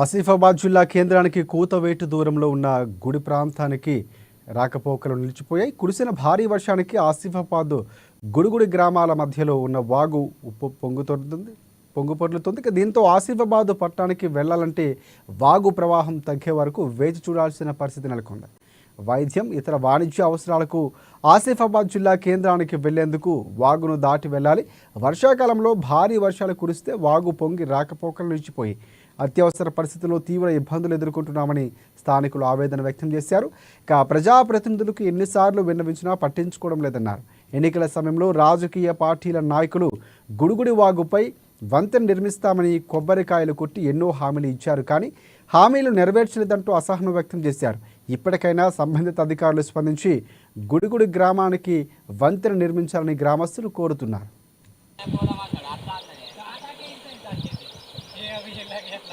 ఆసిఫాబాద్ జిల్లా కేంద్రానికి కూతవేటు దూరంలో ఉన్న గుడి ప్రాంతానికి రాకపోకలు నిలిచిపోయాయి. కురిసిన భారీ వర్షానికి ఆసిఫాబాద్ గుడిగుడి గ్రామాల మధ్యలో ఉన్న వాగు పొంగుపొర్లుతుంది. దీంతో ఆసిఫాబాద్ పట్టణానికి వెళ్లాలంటే వాగు ప్రవాహం తగ్గే వరకు వేచి చూడాల్సిన పరిస్థితి నెలకొంది. వైద్యం, ఇతర వాణిజ్య అవసరాలకు ఆసిఫాబాద్ జిల్లా కేంద్రానికి వెళ్లేందుకు వాగును దాటి వెళ్ళాలి. వర్షాకాలంలో భారీ వర్షాలు కురిస్తే వాగు పొంగి రాకపోకలు నిలిచిపోయి అత్యవసర పరిస్థితుల్లో తీవ్ర ఇబ్బందులు ఎదుర్కొంటున్నామని స్థానికులు ఆవేదన వ్యక్తం చేశారు. ఇక ప్రజాప్రతినిధులకు ఎన్నిసార్లు విన్నవించినా పట్టించుకోవడం లేదన్నారు. ఎన్నికల సమయంలో రాజకీయ పార్టీల నాయకులు గుడిగుడి వాగుపై వంతెన నిర్మిస్తామని కొబ్బరికాయలు కొట్టి ఎన్నో హామీలు ఇచ్చారు, కానీ హామీలు నెరవేర్చలేదంటూ అసహనం వ్యక్తం చేశారు. ఇప్పటికైనా సంబంధిత అధికారులు స్పందించి గుడిగుడి గ్రామానికి వంతెన నిర్మించాలని గ్రామస్తులు కోరుతున్నారు.